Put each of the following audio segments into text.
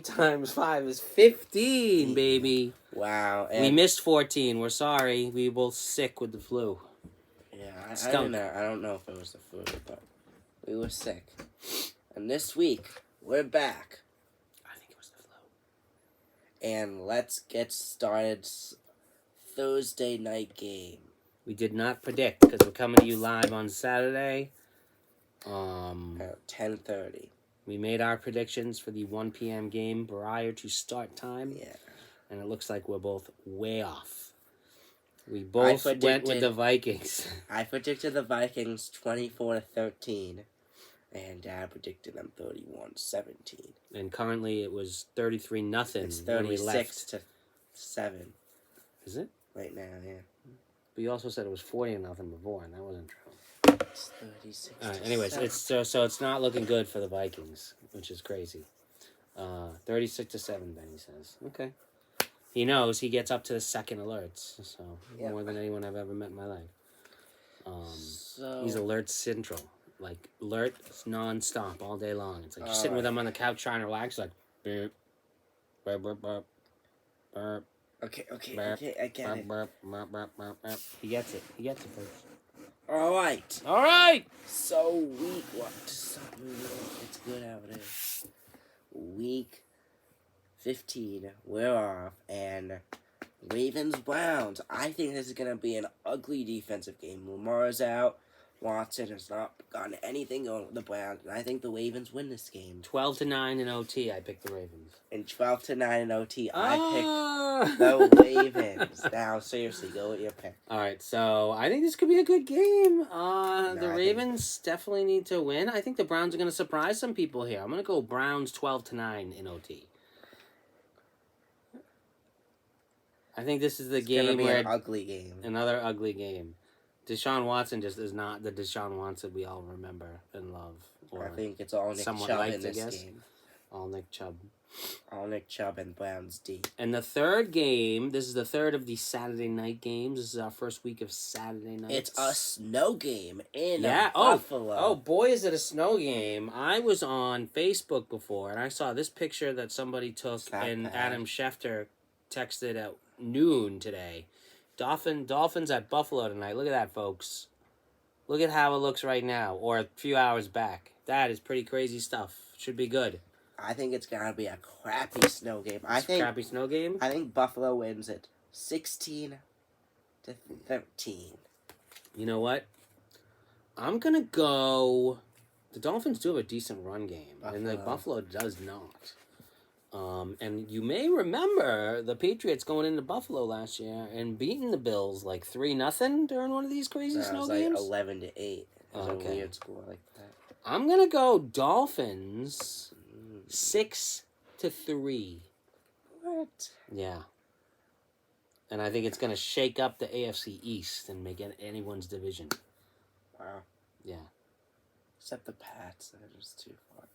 times 5 is 15, baby. Wow. We missed 14. We're sorry. We were both sick with the flu. Yeah, I Skunk. don't know if it was the flu, but we were sick. And this week, we're back. I think it was the flu. And let's get started. Thursday night game. We did not predict because we're coming to you live on Saturday. 10:30. We made our predictions for the 1 p.m. game prior to start time. Yeah. And it looks like we're both way off. We both went with the Vikings. I predicted the Vikings 24-13. And Dad predicted them 31-17. And currently it was 33-0. It's when we left. 36-7. Is it? Right now, yeah. But you also said it was 40-0 before, and that wasn't true. It's 36. All right. Anyways, it's so it's not looking good for the Vikings, which is crazy. 36-7, Benny says. Okay. He knows he gets up to the second alerts, so more than anyone I've ever met in my life. He's alert central, like alert nonstop all day long. It's like you're sitting with him on the couch trying to relax, like burp, burp, burp, burp, burp. Okay, I get it. Burp, burp, burp, burp, burp. He gets it. He gets it first. All right. So week what? It's good out there. Week 15. We're off, and Ravens Browns. I think this is gonna be an ugly defensive game. Lamar's out. Watson has not gotten anything going with the Browns, and I think the Ravens win this game. 12-9 in OT. I picked the Ravens. And 12-9 in OT. I picked the Ravens. Now, seriously, go with your pick. All right, so I think this could be a good game. The Ravens definitely need to win. I think the Browns are going to surprise some people here. I'm going to go Browns 12-9 in OT. I think this is the game where an ugly game. Another ugly game. Deshaun Watson just is not the Deshaun Watson we all remember and love. Or I think it's all Nick Chubb in this game. All Nick Chubb. All Nick Chubb and Browns D. And the third game, this is the third of the Saturday night games. This is our first week of Saturday nights. It's a snow game in Buffalo. Oh, boy, is it a snow game. I was on Facebook before, and I saw this picture that somebody took, and Adam Schefter texted at noon today. Dolphins at Buffalo tonight. Look at that, folks. Look at how it looks right now, or a few hours back. That is pretty crazy stuff. Should be good. I think it's gonna be a crappy snow game. Crappy snow game? I think Buffalo wins it 16-13. You know what? I'm gonna go. The Dolphins do have a decent run game, and the Buffalo does not. And you may remember the Patriots going into Buffalo last year and beating the Bills like 3-0 during one of these crazy snow games. 11-8. It was a weird score like that. I'm gonna go Dolphins 6-3. What? Yeah. And I think it's gonna shake up the AFC East and make it anyone's division. Wow. Yeah. Except the Pats, they're just too far behind.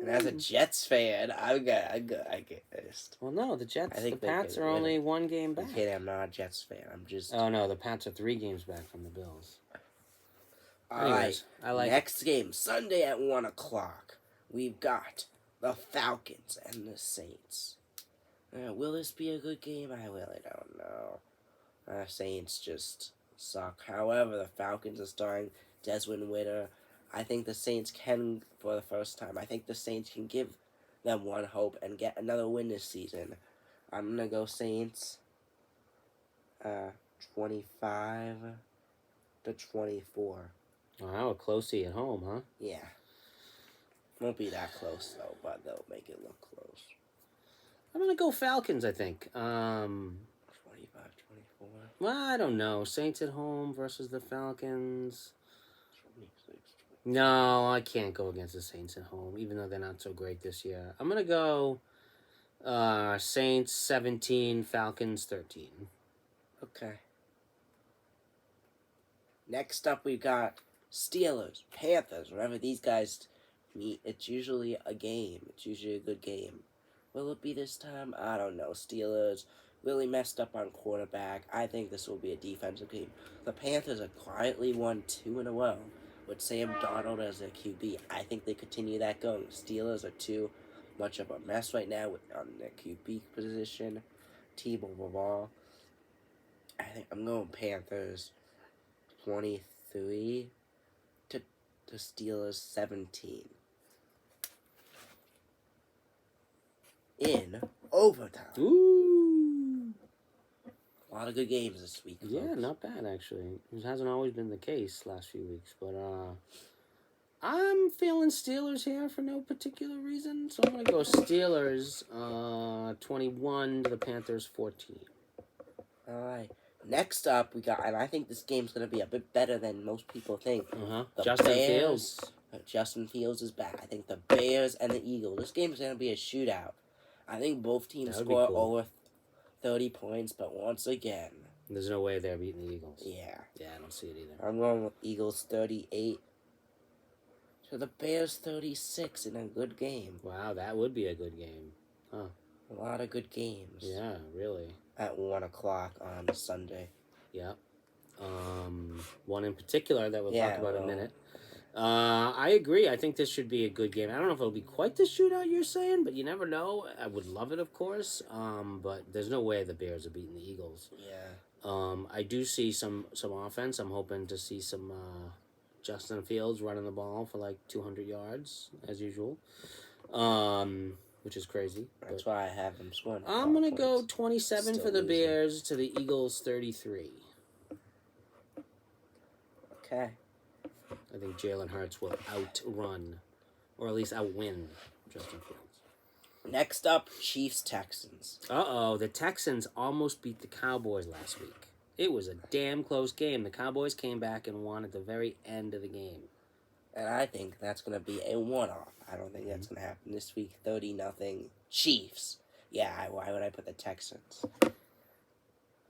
And as a Jets fan, I get pissed. Well, no, the Pats are only one game back. Okay, I'm not a Jets fan. I'm just. Oh no, the Pats are 3 games back from the Bills. Anyways, I like next game Sunday at 1:00. We've got the Falcons and the Saints. Will this be a good game? I really don't know. Saints just suck. However, the Falcons are starting Desmond Ridder. I think the Saints can, for the first time, I think the Saints can give them one hope and get another win this season. I'm going to go Saints 25-24. Wow, a closey at home, huh? Yeah. Won't be that close, though, but they'll make it look close. I'm going to go Falcons, I think. 25-24. Well, I don't know. Saints at home versus the Falcons. No, I can't go against the Saints at home, even though they're not so great this year. I'm going to go Saints 17, Falcons 13. Okay. Next up, we've got Steelers, Panthers. Whenever these guys meet, it's usually a game. It's usually a good game. Will it be this time? I don't know. Steelers really messed up on quarterback. I think this will be a defensive game. The Panthers have quietly won 2 in a row with Sam Darnold as their QB. I think they continue that going. Steelers are 2. much of a mess right now on the QB position. T-ball. I think I'm going Panthers 23 to the Steelers 17. In overtime. Ooh. A lot of good games this week. Yeah, folks. not bad actually. It hasn't always been the case last few weeks, but I'm feeling Steelers here for no particular reason, so I'm gonna go Steelers 21 to the Panthers 14. All right. Next up, we got, and I think this game's going to be a bit better than most people think. Justin Fields. Justin Fields is back. I think the Bears and the Eagles. This game's going to be a shootout. I think both teams score over 30 points, but once again, there's no way they're beating the Eagles. Yeah. Yeah, I don't see it either. I'm going with Eagles 38 to the Bears 36 in a good game. Wow, that would be a good game. Huh. A lot of good games. Yeah, really. At 1 o'clock on Sunday. Yeah. One in particular that we'll talk about in a minute. I agree. I think this should be a good game. I don't know if it'll be quite the shootout you're saying, but you never know. I would love it, of course. But there's no way the Bears are beating the Eagles. Yeah. I do see some offense. I'm hoping to see some Justin Fields running the ball for like 200 yards, as usual. Which is crazy. That's why I have them scoring. I'm going to go 27 for the Bears to the Eagles 33. Okay. I think Jalen Hurts will outrun, or at least outwin, Justin Fields. Next up, Chiefs-Texans. The Texans almost beat the Cowboys last week. It was a damn close game. The Cowboys came back and won at the very end of the game. And I think that's going to be a one-off. I don't think that's going to happen this week. 30-0 Chiefs. Yeah, why would I put the Texans?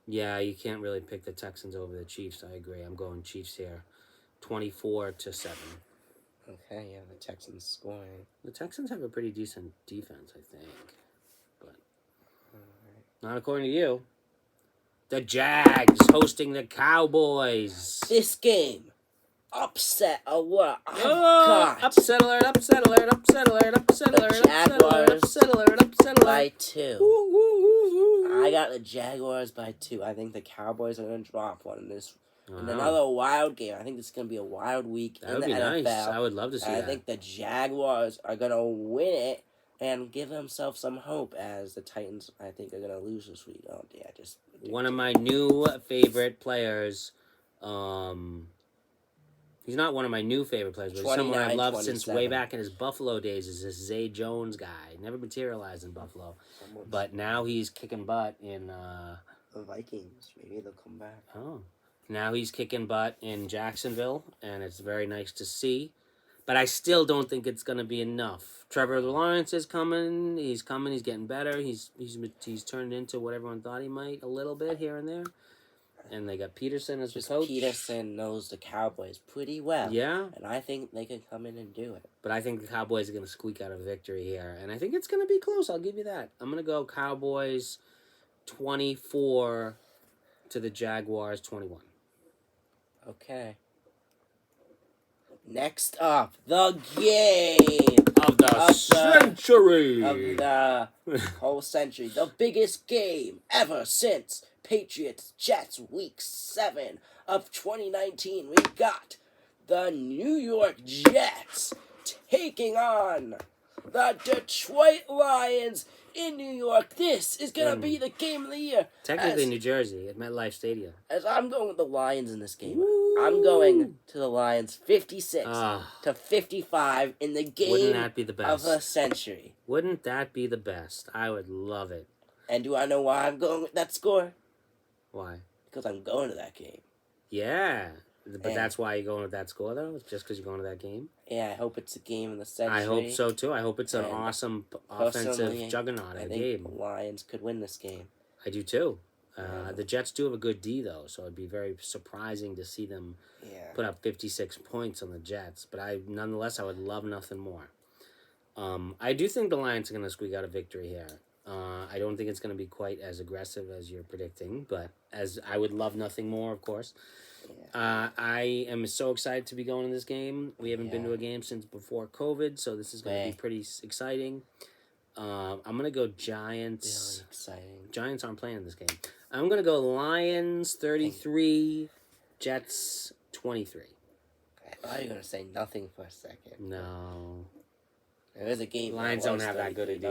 Yeah, you can't really pick the Texans over the Chiefs. I agree. I'm going Chiefs here. 24-7. Okay, yeah, the Texans scoring. The Texans have a pretty decent defense, I think. But not according to you. The Jags hosting the Cowboys. This game. Upset alert. Upset alert, upset alert, upset alert, upset alert, upset alert, upset alert, upset alert. By 2. I got the Jaguars by 2. I think the Cowboys are going to drop one in this. In another wild game. I think this is going to be a wild week in the NFL. Nice. I would love to see that. I think the Jaguars are going to win it and give themselves some hope, as the Titans, I think, are going to lose this week. Oh, yeah, just one of my new favorite players. He's not one of my new favorite players, but he's someone I've loved since way back in his Buffalo days. Is this Zay Jones guy? Never materialized in Buffalo, but now he's kicking butt in the Vikings. Maybe they'll come back. Oh, now he's kicking butt in Jacksonville, and it's very nice to see. But I still don't think it's going to be enough. Trevor Lawrence is coming. He's coming. He's getting better. He's turned into what everyone thought he might a little bit here and there. And they got Peterson as the coach. Peterson knows the Cowboys pretty well. Yeah. And I think they can come in and do it. But I think the Cowboys are going to squeak out a victory here. And I think it's going to be close. I'll give you that. I'm going to go Cowboys 24 to the Jaguars 21. Okay. Next up, the game of the century. Of the whole century. The biggest game ever since Patriots-Jets Week 7 of 2019. We got the New York Jets taking on the Detroit Lions in New York. This is going to be the game of the year. Technically New Jersey at MetLife Stadium. As I'm going with the Lions in this game. Woo! I'm going to the Lions 56 to 55 in the game. Wouldn't that be the best? Of the century. Wouldn't that be the best? I would love it. And do I know why I'm going with that score? Why? Because I'm going to that game. Yeah. But that's why you're going with that score, though? Just because you're going to that game? Yeah, I hope it's a game in the century. I hope so, too. I hope it's an awesome offensive juggernaut I game. think the Lions could win this game. I do, too. The Jets do have a good D, though, so it'd be very surprising to see them put up 56 points on the Jets. But nonetheless, I would love nothing more. I do think the Lions are going to squeak out a victory here. I don't think it's going to be quite as aggressive as you're predicting, but as I would love nothing more, of course. Yeah. I am so excited to be going to this game. We haven't been to a game since before COVID, so this is going to be pretty exciting. I'm gonna go Giants. Really exciting. Giants aren't playing this game. I'm gonna go Lions 33, Jets 23. I thought you were gonna say nothing for a second. No. There is a game. Lions don't have that good a D.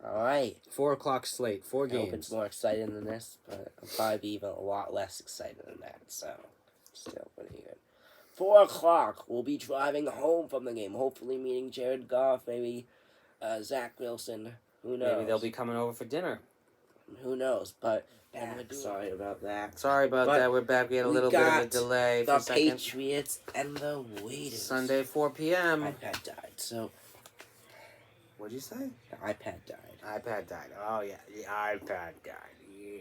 All right. 4 o'clock slate. 4 games. I hope it's more exciting than this, but I'll probably be even a lot less excited than that. So, still pretty good. 4 o'clock. We'll be driving home from the game. Hopefully, meeting Jared Goff, maybe Zach Wilson. Who knows? Maybe they'll be coming over for dinner. Who knows? But sorry about that. Sorry about that. We're back. We had a little bit of a delay. The Patriots and the Raiders. Sunday, 4 p.m. iPad died. So. What'd you say? The iPad died. iPad died. Oh, yeah. The iPad died. Yeah.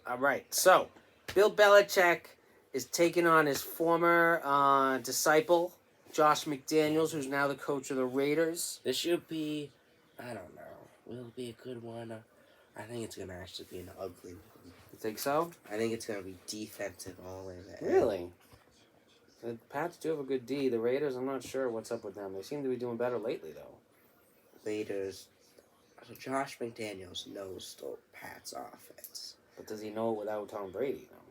All right. So, Bill Belichick is taking on his former disciple, Josh McDaniels, who's now the coach of the Raiders. This should be, I don't know. Will it be a good one? I think it's going to actually be an ugly one. You think so? I think it's going to be defensive all the way there. Really? The Pats do have a good D. The Raiders, I'm not sure what's up with them. They seem to be doing better lately, though. Raiders. So Josh McDaniels knows the Pats offense. But does he know it without Tom Brady, though?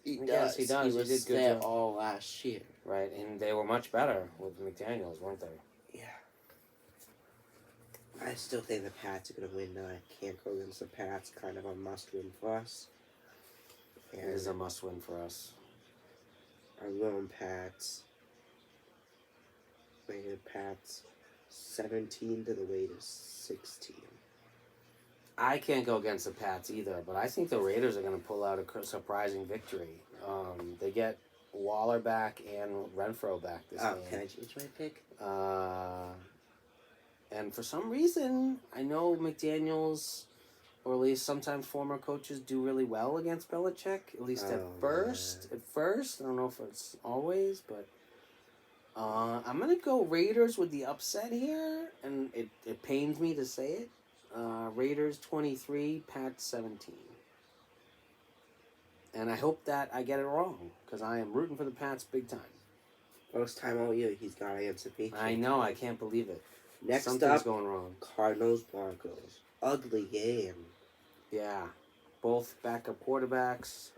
He Yes, does. he does. He was did good there job. all last year. Right, and they were much better with McDaniels, weren't they? Yeah. I still think the Pats are going to win, though. I can't go against the Pats. Kind of a must-win for us. It is a must-win for us. I'm going Pats. Raiders Pats 17 to the Raiders 16. I can't go against the Pats either, but I think the Raiders are going to pull out a surprising victory. They get Waller back and Renfro back this game. Can I change my pick? And for some reason, I know McDaniels, or at least sometimes former coaches, do really well against Belichick, at least at first. Man. At first, I don't know if it's always, but I'm going to go Raiders with the upset here, and it pains me to say it. Raiders 23, Pats 17. And I hope that I get it wrong, because I am rooting for the Pats big time. First time all year he's got against the Patriots. I know, I can't believe it. Next Something's up, going wrong. Cardinals Broncos. Ugly game. Yeah. Both backup quarterbacks.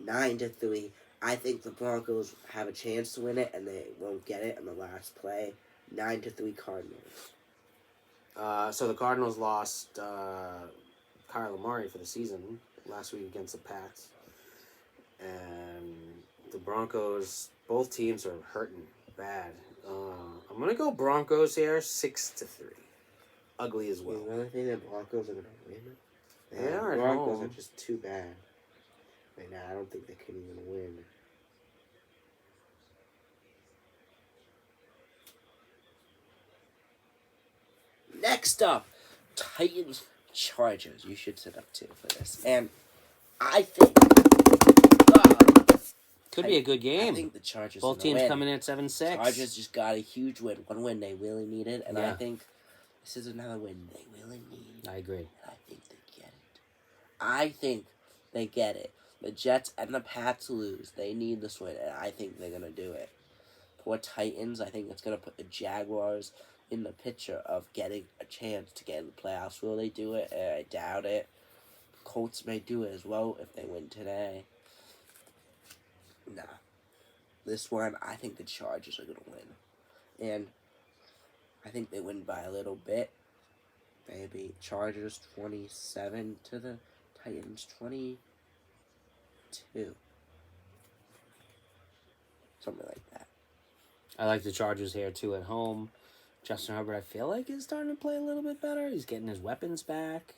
9-3. I think the Broncos have a chance to win it, and they won't get it in the last play. 9-3 Cardinals. So the Cardinals lost Kyler Murray for the season last week against the Pats. And the Broncos, both teams are hurting bad. I'm going to go Broncos here, 6-3. Ugly as well. You really think the Broncos are going to win? They are at Broncos home. are just too bad. Right now, I don't think they can even win. Next up, Titans Chargers. You should sit up too for this. And I think Could be a good game. I think the Chargers Both teams coming in at 7-6. Chargers just got a huge win. One win they really needed, and Yeah. I think this is another win they really need. I agree. And I think they get it. I think they get it. The Jets and the Pats lose. They need this win, and I think they're gonna do it. Poor Titans. I think it's gonna put the Jaguars in the picture of getting a chance to get in the playoffs. Will they do it? I doubt it. Colts may do it as well if they win today. Nah. This one, I think the Chargers are going to win. And I think they win by a little bit. Maybe Chargers 27 to the Titans 22. Something like that. I like the Chargers here, too, at home. Justin Herbert, I feel like, is starting to play a little bit better. He's getting his weapons back.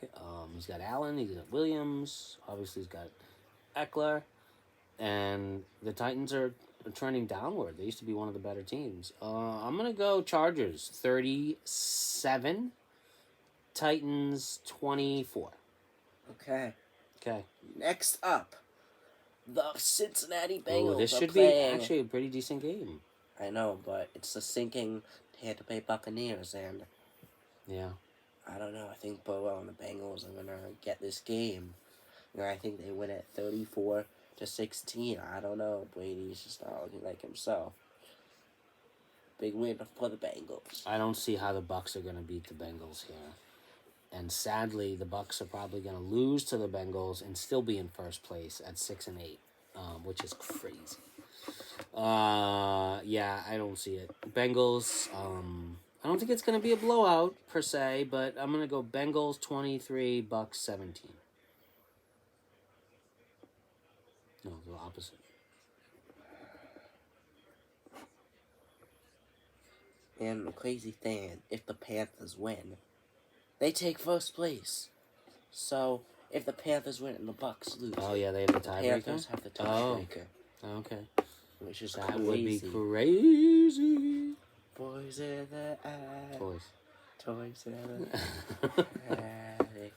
He's got Allen. He's got Williams. Obviously, he's got Eckler. And the Titans are trending downward. They used to be one of the better teams. I'm going to go Chargers 37, Titans 24. Okay. Okay. Next up, the Cincinnati Bengals. Ooh, this are should playing. be actually a pretty decent game. I know, but it's the sinking Tampa Bay Buccaneers, and Yeah. I don't know. I think Burrow and the Bengals are gonna get this game. You know, I think they win at 34-16. I don't know. Brady's just not looking like himself. big win for the Bengals. I don't see how the Bucs are going to beat the Bengals here. And sadly, the Bucs are probably going to lose to the Bengals and still be in first place at 6-8, which is crazy. Yeah, I don't see it. Bengals, I don't think it's going to be a blowout per se, but I'm going to go Bengals 23, Bucs 17. No, the opposite. And the crazy thing, if the Panthers win, they take first place. So, if the Panthers win and the Bucs lose... Oh, yeah, they have the tiebreaker? Panthers have the tiebreaker. Oh, okay. Which is that crazy. Would be crazy. Boys in the attic. Boys. Toys in the attic.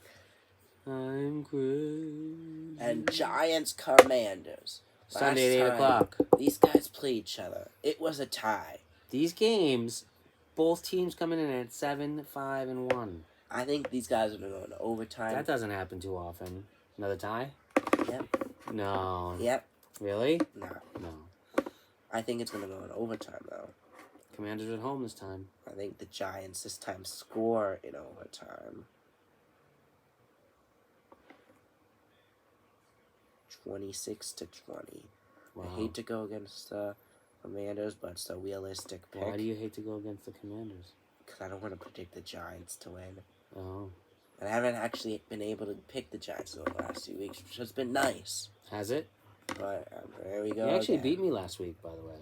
I'm crazy. And Giants Commanders. Sunday at 8 o'clock. These guys played each other. It was a tie. These games, both teams coming in at 7-5-1. I think these guys are going to go into overtime. That doesn't happen too often. Another tie? Yep. No. Yep. Really? No. No. I think it's going to go into overtime, though. Commanders at home this time. I think the Giants this time score in overtime. 26-20. Wow. I hate to go against the Commanders, but it's a realistic pick. Why do you hate to go against the Commanders? Because I don't want to predict the Giants to win. Oh. And I haven't actually been able to pick the Giants over the last few weeks, which has been nice. Has it? But there we go. You actually again. beat me last week, by the way.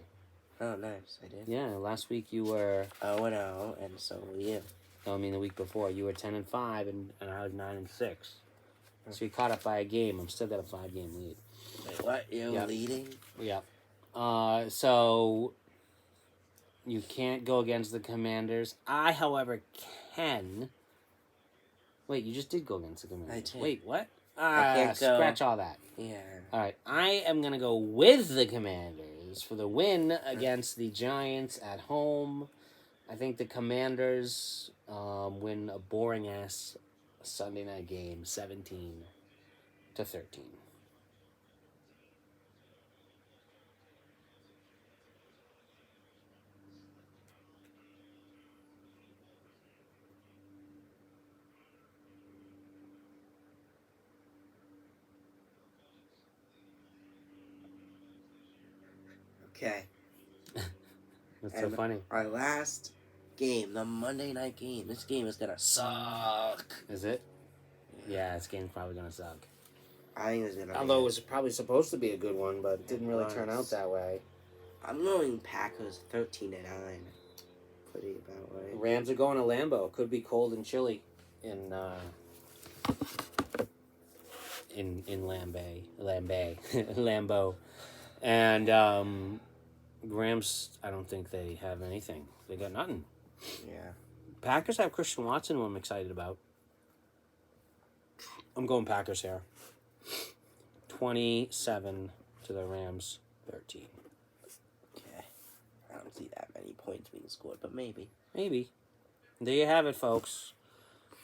Oh, nice. I did. Yeah, last week you were... 0-0, and so were you. I mean, the week before you were 10-5, and I was 9-6. So you caught up by a game. I'm still got a 5-game lead. Wait, what? You're leading? Yeah. So you can't go against the Commanders. I, however, can. Wait, you just did go against the Commanders. I did. Wait, what? I can't go. Scratch all that. Yeah. All right, I am going to go with the Commanders for the win against the Giants at home. I think the Commanders win a boring-ass Sunday night game, 17-13. Okay. That's so funny. Our last game, the Monday night game. This game is gonna suck. Is it? Yeah, this game's probably gonna suck. I think it's gonna. Although it was probably supposed to be a good one, but it didn't really turn out that way. I'm going Packers 13-9. Pretty about way. Rams are going to Lambeau. Could be cold and chilly in Lambeau, and Rams. I don't think they have anything. They got nothing. Yeah. Packers have Christian Watson, who I'm excited about. I'm going Packers here. 27 to the Rams, 13. Okay. I don't see that many points being scored, but maybe. Maybe. There you have it, folks.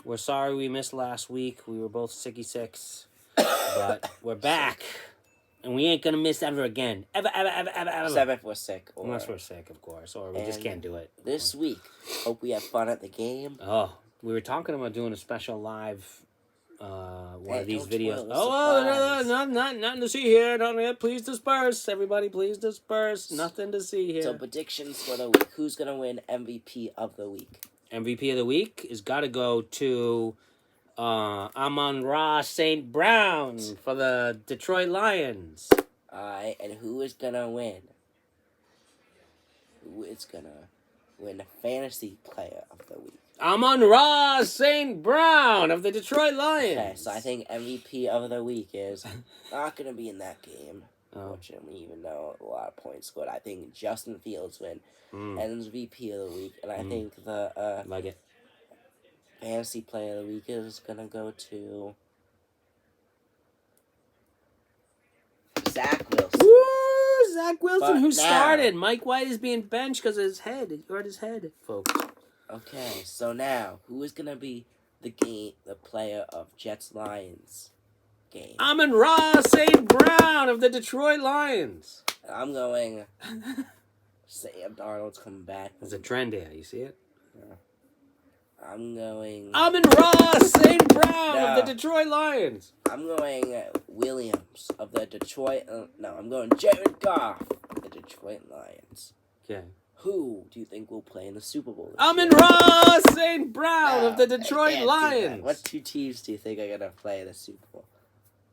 We're sorry we missed last week. We were both sicky sicks. But we're back. And we ain't going to miss ever again. Ever. Except if we're sick. Unless we're sick, of course. Or we just can't do it. This week, hope we have fun at the game. Oh, we were talking about doing a special live one of these don't videos. spoil the Nothing to see here. Please disperse. Everybody, please disperse. Nothing to see here. So predictions for the week. Who's going to win MVP of the week? MVP of the week has got to go to Amon-Ra St. Brown for the Detroit Lions. Alright, and who is going to win? Who is going to win Fantasy Player of the Week? Amon-Ra St. Brown of the Detroit Lions. Okay, so I think MVP of the week is not going to be in that game. Unfortunately, even though a lot of points scored. I think Justin Fields win MVP of the week. And I think the like it. Fantasy Player of the Week is going to go to Zach Wilson. Woo! Zach Wilson, But who now- started. Mike White is being benched because of his head. He hurt his head, folks. Okay, so now, who is going to be the player of Jets-Lions game? Amon-Ra St. Brown of the Detroit Lions. I'm going Sam Darnold's coming back. There's a trend here. You see it? I'm going... Amon-Ra St. Brown of the Detroit Lions. I'm going Williams of the Detroit... I'm going Jared Goff of the Detroit Lions. Okay. Who do you think will play in the Super Bowl? Amon-Ra St. Brown of the Detroit Lions. What two teams do you think are going to play in the Super Bowl?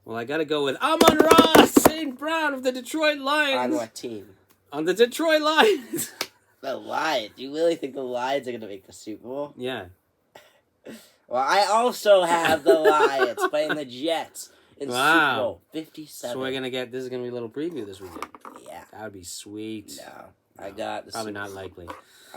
Well, I got to go with Amon-Ra St. Brown of the Detroit Lions. On what team? On the Detroit Lions. The Lions? Do you really think the Lions are going to make the Super Bowl? Yeah. Well, I also have the Lions playing the Jets in Super Bowl 57. So we're going to get... This is going to be a little preview this weekend. Yeah. That would be sweet. No. I got the Probably not likely.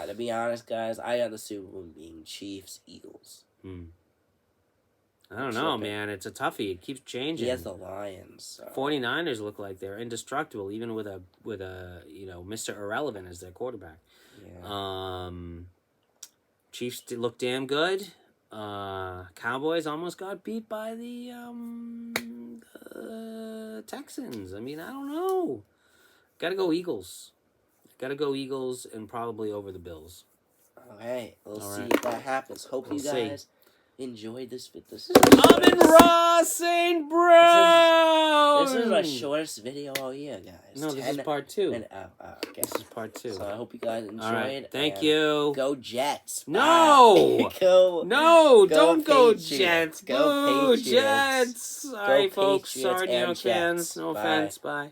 To be honest, guys, I got the Super Bowl being Chiefs-Eagles. I don't know, man. It's a toughie. It keeps changing. He has the Lions. So. 49ers look like they're indestructible, even with a Mr. Irrelevant as their quarterback. Yeah. Chiefs look damn good. Cowboys almost got beat by the Texans. I mean, I don't know. Gotta go Eagles. Gotta go Eagles and probably over the Bills. Okay, we'll see if that happens. Hope you guys enjoyed this. Amon-Ra St. Brown! This is my shortest video all year, guys. No, this is part 2. Okay. This is part 2. So I hope you guys enjoyed. All right. Thank you. Go Jets. No! Don't go Patriots. Jets. Go Boo, Patriots. Jets. All right, folks. Patriots Sorry, New York and fans. Jets. No Bye. offense. Bye.